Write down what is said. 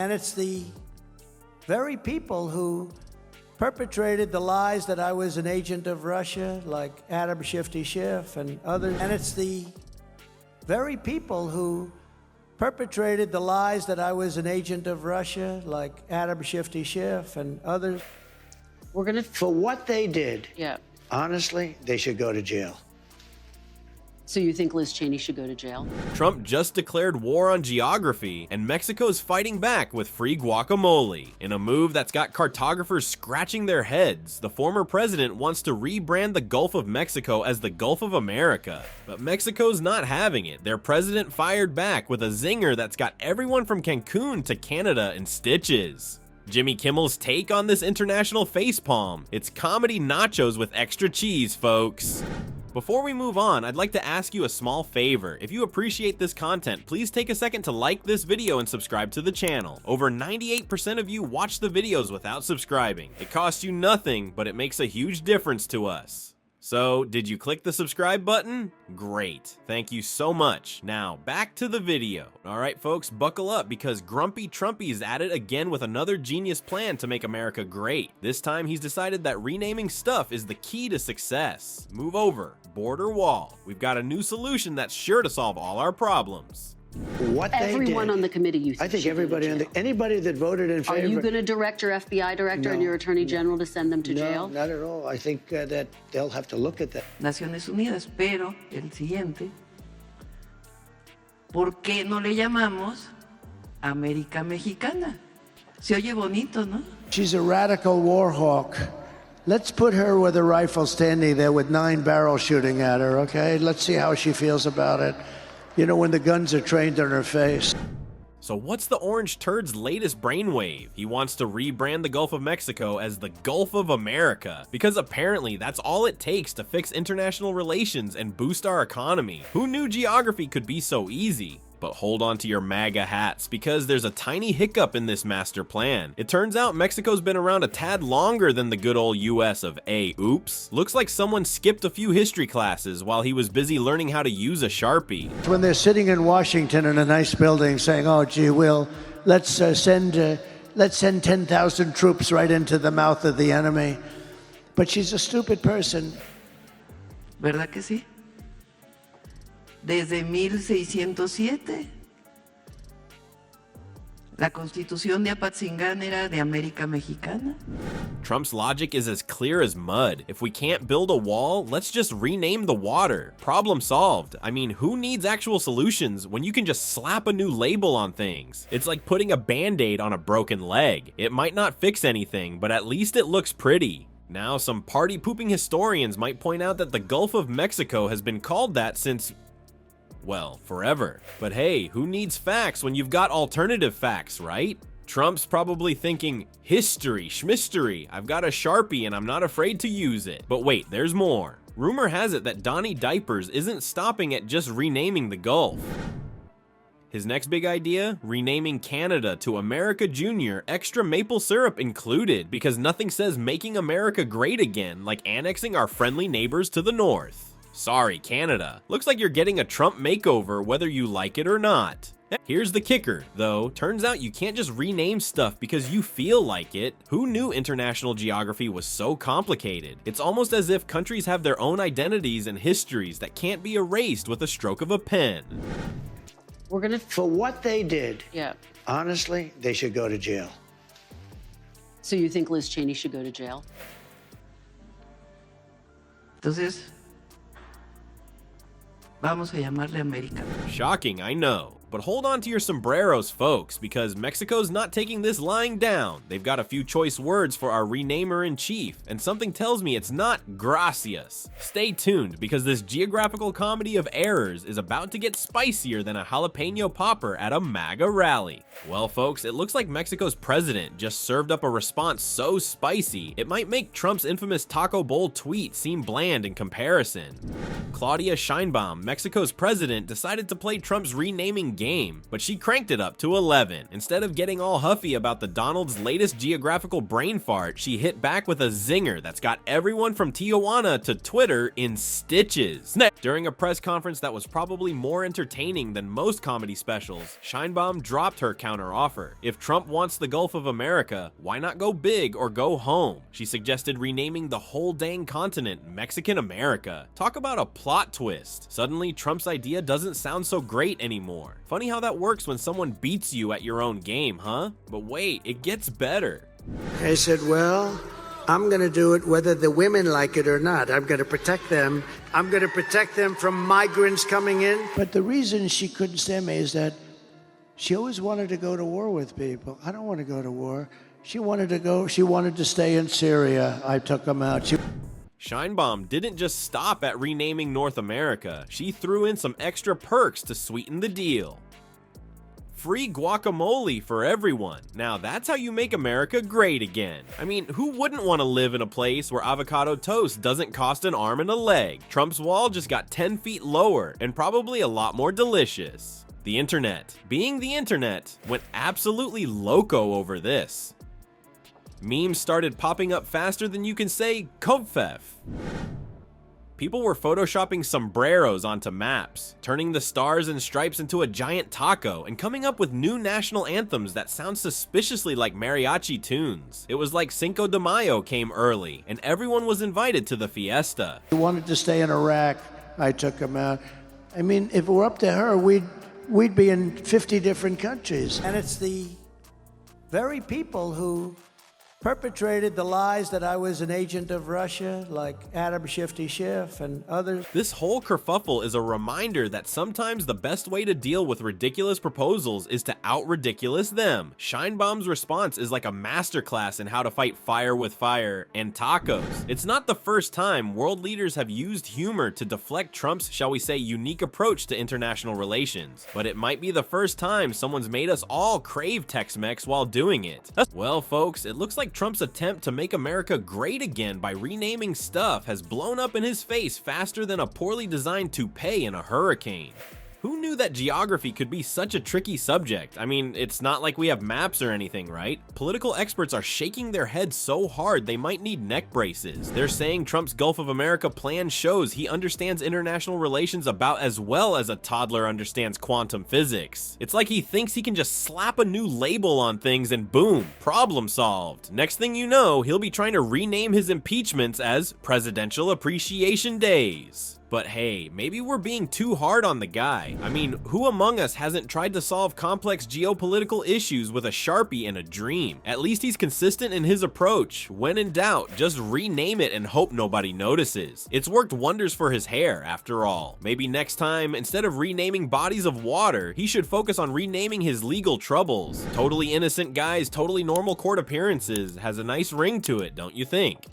And it's the very people who perpetrated the lies that I was an agent of Russia, like Adam Shifty Schiff and others. And it's the very people who perpetrated the lies that I was an agent of Russia, like Adam Shifty Schiff and others. For what they did, Yeah. honestly, they should go to jail. So you think Liz Cheney should go to jail? Trump just declared war on geography, and Mexico's fighting back with free guacamole. In a move that's got cartographers scratching their heads, the former president wants to rebrand the Gulf of Mexico as the Gulf of America. But Mexico's not having it. Their president fired back with a zinger that's got everyone from Cancun to Canada in stitches. Jimmy Kimmel's take on this international facepalm. It's comedy nachos with extra cheese, folks. Before we move on, I'd like to ask you a small favor. If you appreciate this content, please take a second to like this video and subscribe to the channel. Over 98% of you watch the videos without subscribing. It costs you nothing, but it makes a huge difference to us. So, did you click the subscribe button? Great. Thank you so much. Now, back to the video. Alright folks, buckle up because Grumpy Trumpy's at it again with another genius plan to make America great. This time he's decided that renaming stuff is the key to success. Move over. Border wall. We've got a new solution that's sure to solve all our problems. What they Everyone did, on the committee, you think I think should go to everybody, jail. anybody that voted in Are favor. you going to direct your FBI director and No, your attorney general to send them to No, jail? not at all. I think that they'll have to look at that. Naciones Unidas, pero el siguiente, ¿por qué no le llamamos América Mexicana? Se oye bonito, ¿no? She's a radical war hawk. Let's put her with a rifle standing there with 9 barrels shooting at her, okay? Let's see how she feels about it. You know, when the guns are trained on her face. So what's the orange turd's latest brainwave? He wants to rebrand the Gulf of Mexico as the Gulf of America, because apparently that's all it takes to fix international relations and boost our economy. Who knew geography could be so easy? But hold on to your MAGA hats, because there's a tiny hiccup in this master plan. It turns out Mexico's been around a tad longer than the good old US of A. Oops. Looks like someone skipped a few history classes while he was busy learning how to use a Sharpie. When they're sitting in Washington in a nice building saying, oh, gee, let's send 10,000 troops right into the mouth of the enemy. But she's a stupid person. ¿Verdad que sí? Desde 1607. La Constitución de Apatzingán era de América Mexicana. Trump's logic is as clear as mud. If we can't build a wall, let's just rename the water. Problem solved. I mean, who needs actual solutions when you can just slap a new label on things? It's like putting a band-aid on a broken leg. It might not fix anything, but at least it looks pretty. Now, some party-pooping historians might point out that the Gulf of Mexico has been called that since, well, forever. But hey, who needs facts when you've got alternative facts, right? Trump's probably thinking, history, schmistery, I've got a Sharpie and I'm not afraid to use it. But wait, there's more. Rumor has it that Donnie Diapers isn't stopping at just renaming the Gulf. His next big idea? Renaming Canada to America Junior, extra maple syrup included, because nothing says making America great again like annexing our friendly neighbors to the north. Sorry, Canada. Looks like you're getting a Trump makeover whether you like it or not. Here's the kicker, though. Turns out you can't just rename stuff because you feel like it. Who knew international geography was so complicated? It's almost as if countries have their own identities and histories that can't be erased with a stroke of a pen. For what they did, Yeah. honestly, they should go to jail. So you think Liz Cheney should go to jail? Entonces, vamos a llamarle América. Shocking, I know. But hold on to your sombreros, folks, because Mexico's not taking this lying down. They've got a few choice words for our renamer-in-chief, and something tells me it's not gracias. Stay tuned, because this geographical comedy of errors is about to get spicier than a jalapeno popper at a MAGA rally. Well, folks, it looks like Mexico's president just served up a response so spicy, it might make Trump's infamous taco bowl tweet seem bland in comparison. Claudia Sheinbaum, Mexico's president, decided to play Trump's renaming game, but she cranked it up to 11. Instead of getting all huffy about the Donald's latest geographical brain fart, she hit back with a zinger that's got everyone from Tijuana to Twitter in stitches. During a press conference that was probably more entertaining than most comedy specials, Scheinbaum dropped her counteroffer. If Trump wants the Gulf of America, why not go big or go home? She suggested renaming the whole dang continent Mexican America. Talk about a plot twist. Suddenly, Trump's idea doesn't sound so great anymore. Funny how that works when someone beats you at your own game, huh? But wait, it gets better. I said, well, I'm going to do it whether the women like it or not. I'm going to protect them. I'm going to protect them from migrants coming in. But the reason she couldn't stand me is that she always wanted to go to war with people. I don't want to go to war. She wanted to stay in Syria. I took them out. Scheinbaum didn't just stop at renaming North America. She threw in some extra perks to sweeten the deal. Free guacamole for everyone. Now that's how you make America great again. I mean, who wouldn't want to live in a place where avocado toast doesn't cost an arm and a leg? Trump's wall just got 10 feet lower and probably a lot more delicious. The internet, being the internet, went absolutely loco over this. Memes started popping up faster than you can say Kopfef. People were photoshopping sombreros onto maps, turning the stars and stripes into a giant taco, and coming up with new national anthems that sound suspiciously like mariachi tunes. It was like Cinco de Mayo came early, and everyone was invited to the fiesta. She wanted to stay in Iraq. I took them out. I mean, if it were up to her, we'd be in 50 different countries. And it's the very people who perpetrated the lies that I was an agent of Russia, like Adam Shifty Schiff and others. This whole kerfuffle is a reminder that sometimes the best way to deal with ridiculous proposals is to out-ridiculous them. Scheinbaum's response is like a masterclass in how to fight fire with fire and tacos. It's not the first time world leaders have used humor to deflect Trump's, shall we say, unique approach to international relations, but it might be the first time someone's made us all crave Tex-Mex while doing it. Well, folks, it looks like Trump's attempt to make America great again by renaming stuff has blown up in his face faster than a poorly designed toupee in a hurricane. Who knew that geography could be such a tricky subject? I mean, it's not like we have maps or anything, right? Political experts are shaking their heads so hard they might need neck braces. They're saying Trump's Gulf of America plan shows he understands international relations about as well as a toddler understands quantum physics. It's like he thinks he can just slap a new label on things and boom, problem solved. Next thing you know, he'll be trying to rename his impeachments as Presidential Appreciation Days. But hey, maybe we're being too hard on the guy. I mean, who among us hasn't tried to solve complex geopolitical issues with a Sharpie and a dream? At least he's consistent in his approach. When in doubt, just rename it and hope nobody notices. It's worked wonders for his hair, after all. Maybe next time, instead of renaming bodies of water, he should focus on renaming his legal troubles. Totally innocent guy's totally normal court appearances has a nice ring to it, don't you think?